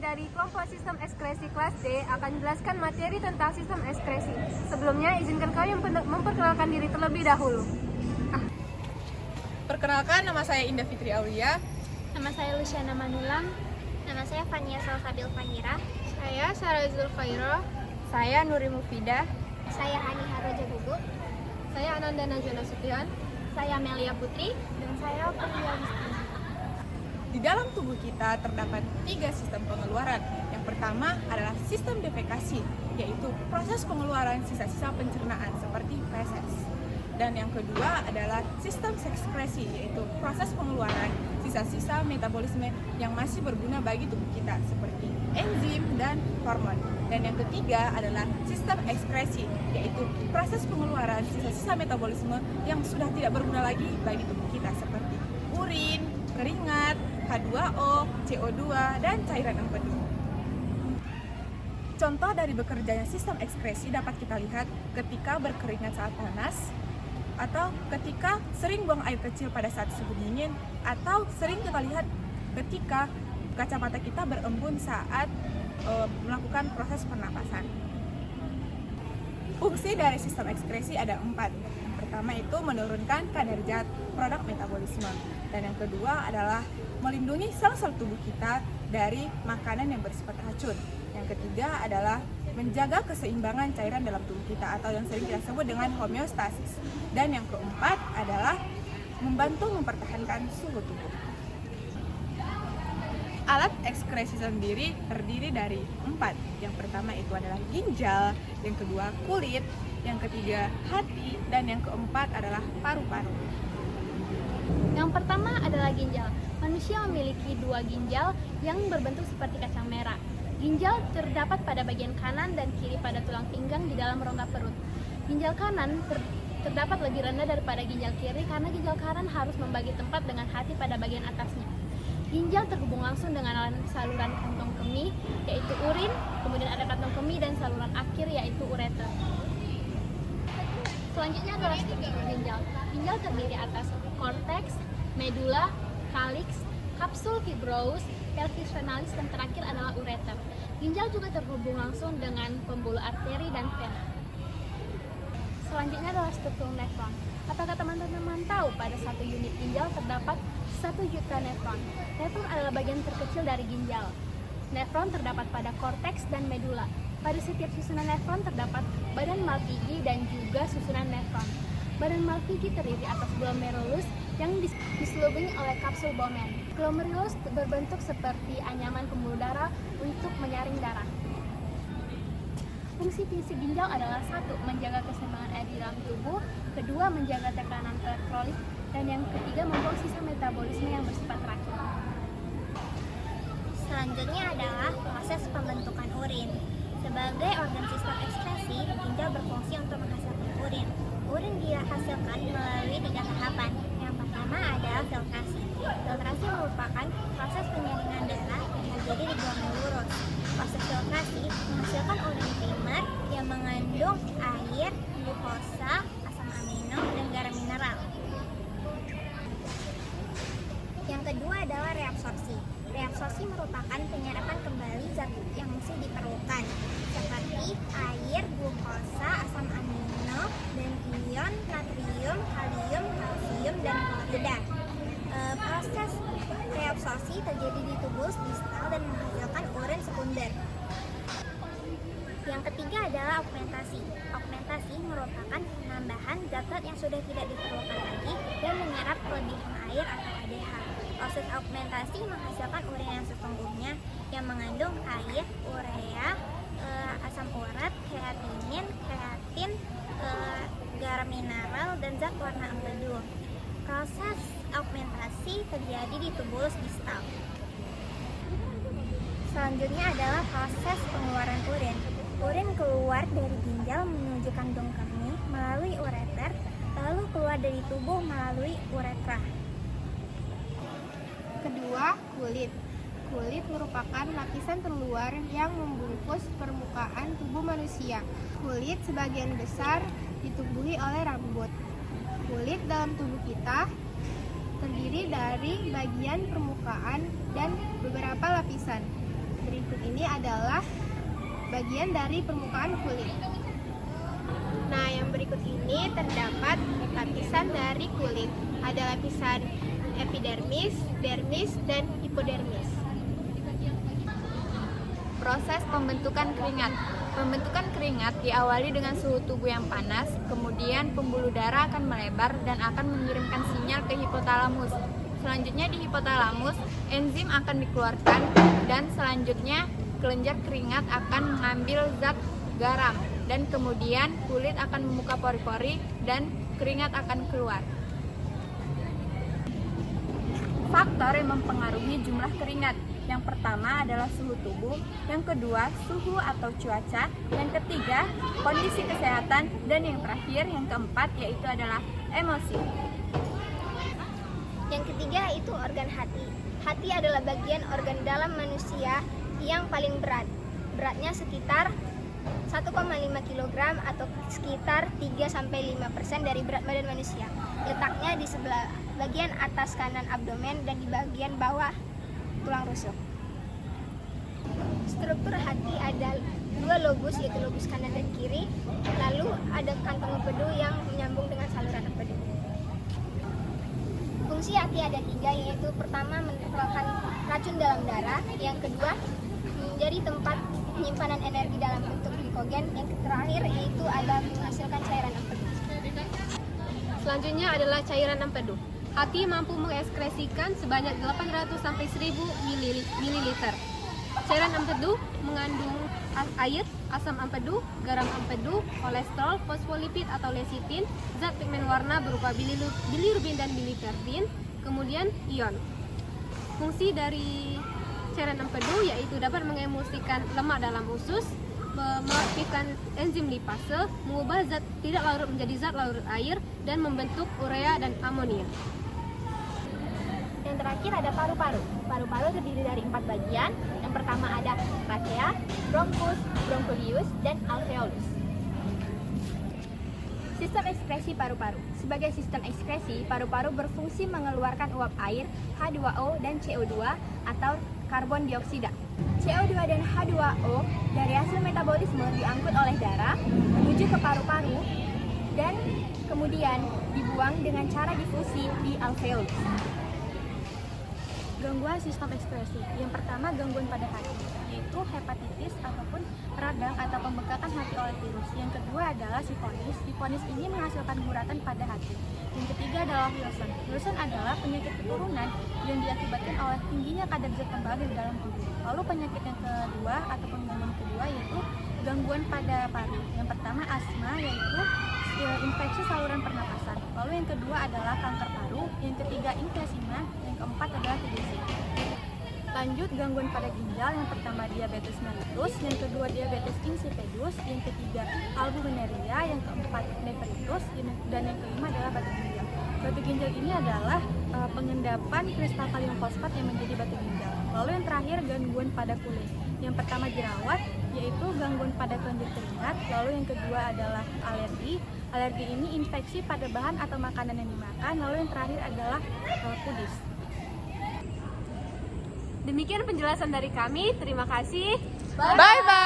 dari kelompok sistem ekskresi kelas D akan menjelaskan materi tentang sistem ekskresi. Sebelumnya, izinkan kami memperkenalkan diri terlebih dahulu. Perkenalkan, nama saya Indah Fitri Aulia. Nama saya Luciana Manulang. Nama saya Fania Salsabil Fahira. Saya Sarah Zulfairo. Saya Nuri Mufidah. Saya Hani Haroja Gugu. Saya Ananda Najwa Nasution. Saya Melia Putri. Dan saya Pria Wisnu. Di dalam tubuh kita terdapat 3 sistem pengeluaran. Yang pertama adalah sistem defekasi, yaitu proses pengeluaran sisa-sisa pencernaan seperti feses. Dan yang kedua adalah sistem sekresi, yaitu proses pengeluaran sisa-sisa metabolisme yang masih berguna bagi tubuh kita seperti enzim dan hormon. Dan yang ketiga adalah sistem ekskresi, yaitu proses pengeluaran sisa-sisa metabolisme yang sudah tidak berguna lagi bagi tubuh kita seperti urin, keringat, H2O, CO2, dan cairan empedu. Contoh dari bekerjanya sistem ekskresi dapat kita lihat ketika berkeringat saat panas, atau ketika sering buang air kecil pada saat suhu dingin, atau sering kita lihat ketika kacamata kita berembun saat melakukan proses pernapasan. Fungsi dari sistem ekskresi ada 4. Yang pertama itu menurunkan kadar zat produk metabolisme. Dan yang kedua adalah melindungi sel-sel tubuh kita dari makanan yang bersifat racun. Yang ketiga adalah menjaga keseimbangan cairan dalam tubuh kita atau yang sering kita sebut dengan homeostasis. Dan yang keempat adalah membantu mempertahankan suhu tubuh. Alat ekskresi sendiri terdiri dari 4. Yang pertama itu adalah ginjal, yang kedua kulit, yang ketiga hati, dan yang keempat adalah paru-paru. Yang pertama adalah ginjal. Manusia memiliki 2 ginjal yang berbentuk seperti kacang merah. Ginjal terdapat pada bagian kanan dan kiri pada tulang pinggang di dalam rongga perut. Ginjal kanan terdapat lebih rendah daripada ginjal kiri karena ginjal kanan harus membagi tempat dengan hati pada bagian atasnya. Ginjal terhubung langsung dengan saluran kantong kemih, yaitu urin, kemudian ada kantong kemih dan saluran akhir yaitu ureter. Selanjutnya adalah struktur ginjal. Ginjal terdiri atas korteks, medula, calyx, kapsul fibrous, pelvis venalis, dan terakhir adalah ureter. Ginjal juga terhubung langsung dengan pembuluh arteri dan vena. Selanjutnya adalah struktur nefron. Apakah teman-teman tahu pada satu unit ginjal terdapat 1 juta nefron? Nefron adalah bagian terkecil dari ginjal. Nefron terdapat pada korteks dan medula. Pada setiap susunan nefron terdapat badan Malpighi dan juga susunan nefron. Badan Malpighi terdiri atas glomerulus yang diselubungi oleh kapsul Bowman. Glomerulus berbentuk seperti anyaman pembuluh darah untuk menyaring darah. Fungsi ginjal adalah 1. Menjaga keseimbangan air di dalam tubuh, kedua menjaga tekanan elektrolit, dan yang ketiga membuang sisa metabolisme yang bersifat racun. Selanjutnya adalah proses pembentukan urin. Sebagai organ sistem ekskresi, ginjal berfungsi untuk menghasilkan urin. Urin dihasilkan melalui 3 tahapan. Yang pertama adalah filtrasi. Filtrasi merupakan proses penyaringan darah yang terjadi di glomerulus. Proses filtrasi menghasilkan urin primer yang mengandung air, glukosa, asam amino, dan garam mineral. Yang kedua adalah reabsorpsi. Reabsorpsi merupakan penyerapan kembali zat yang mesti diperlukan, seperti air, glukosa, asam amino, dan ion natrium, kalium, kalsium, dan klorida. Proses reabsorpsi terjadi di tubus distal dan menghasilkan urin sekunder. Yang ketiga adalah augmentasi. Augmentasi merupakan penambahan zat-zat yang sudah tidak diperlukan lagi dan menyerap kelebihan air atau ADH. Proses augmentasi menghasilkan urin yang sesungguhnya yang mengandung air, urea, asam urat, kreatinin, kreatin, garam mineral, dan zat warna empedu. Proses augmentasi terjadi di tubulus distal. Selanjutnya adalah proses pengeluaran urin. Urin keluar dari ginjal menuju kantong kemih melalui ureter, lalu keluar dari tubuh melalui uretra. Kedua, kulit. Kulit merupakan lapisan terluar yang membungkus permukaan tubuh manusia. Kulit sebagian besar ditumbuhi oleh rambut. Kulit dalam tubuh kita terdiri dari bagian permukaan dan beberapa lapisan. berikut ini adalah bagian dari permukaan kulit. Nah, yang berikut ini terdapat lapisan dari kulit. Ada lapisan epidermis, dermis, dan hipodermis. Proses pembentukan keringat. Pembentukan keringat diawali dengan suhu tubuh yang panas, kemudian pembuluh darah akan melebar dan akan mengirimkan sinyal ke hipotalamus. Selanjutnya di hipotalamus, enzim akan dikeluarkan dan selanjutnya kelenjar keringat akan mengambil zat garam dan kemudian kulit akan membuka pori-pori dan keringat akan keluar. Faktor yang mempengaruhi jumlah keringat. Yang pertama adalah suhu tubuh, yang kedua suhu atau cuaca, yang ketiga kondisi kesehatan, dan yang terakhir, yang keempat, yaitu adalah emosi. Yang ketiga itu organ hati. Hati adalah bagian organ dalam manusia yang paling berat. Beratnya sekitar 1,5 kg atau sekitar 3-5% dari berat badan manusia. Letaknya di sebelah bagian atas kanan abdomen dan di bagian bawah tulang rusuk. Struktur hati ada 2 lobus, yaitu lobus kanan dan kiri. Lalu ada kantong empedu yang menyambung dengan saluran empedu. Fungsi hati ada 3, yaitu pertama menempelkan racun dalam darah, yang kedua menjadi tempat penyimpanan energi dalam bentuk glikogen, yang terakhir yaitu ada menghasilkan cairan empedu. Selanjutnya adalah cairan empedu. Hati mampu mengekskresikan sebanyak 800-1000 ml. Cairan empedu mengandung air, asam empedu, garam empedu, kolesterol, fosfolipid atau lecitin, zat pigmen warna berupa bilirubin dan biliverdin, kemudian ion. Fungsi dari cairan empedu yaitu dapat mengemulsikan lemak dalam usus, mengaktifkan enzim lipase, mengubah zat tidak larut menjadi zat larut air, dan membentuk urea dan amonia. Yang terakhir ada paru-paru. Paru-paru terdiri dari 4 bagian. Yang pertama ada trachea, bronchus, bronchodius, dan alveolus. Sistem ekskresi paru-paru. Sebagai sistem ekskresi, paru-paru berfungsi mengeluarkan uap air, H2O dan CO2 atau karbon dioksida. CO2 dan H2O dari hasil metabolisme diangkut oleh darah menuju ke paru-paru dan kemudian dibuang dengan cara difusi di alveolus. Gangguan sistem ekskresi. Yang pertama, gangguan pada hati, yaitu hepatitis ataupun radang atau pembekakan hati oleh virus. Yang kedua adalah sifonis. Sifonis ini menghasilkan guratan pada hati. Yang ketiga adalah Wilson. Wilson adalah penyakit keturunan yang diakibatkan oleh tingginya kadar zat tembakau di dalam tubuh. Lalu penyakit yang kedua ataupun gangguan kedua yaitu gangguan pada paru. Yang pertama asma, yaitu infeksi saluran pernapasan. Lalu yang kedua adalah kanker paru, yang ketiga emfisema, yang keempat adalah TBC. Lanjut gangguan pada ginjal, yang pertama diabetes mellitus, yang kedua diabetes insipidus, yang ketiga albuminuria, yang keempat nefritis, dan yang kelima adalah batu ginjal. Batu ginjal ini adalah pengendapan kristal kalium fosfat yang menjadi batu ginjal. Lalu yang terakhir gangguan pada kulit. Yang pertama jerawat, yaitu gangguan pada kelenjar keringat. Lalu yang kedua adalah alergi. Alergi ini infeksi pada bahan atau makanan yang dimakan. Lalu yang terakhir adalah kudis. Demikian penjelasan dari kami. Terima kasih. Bye-bye!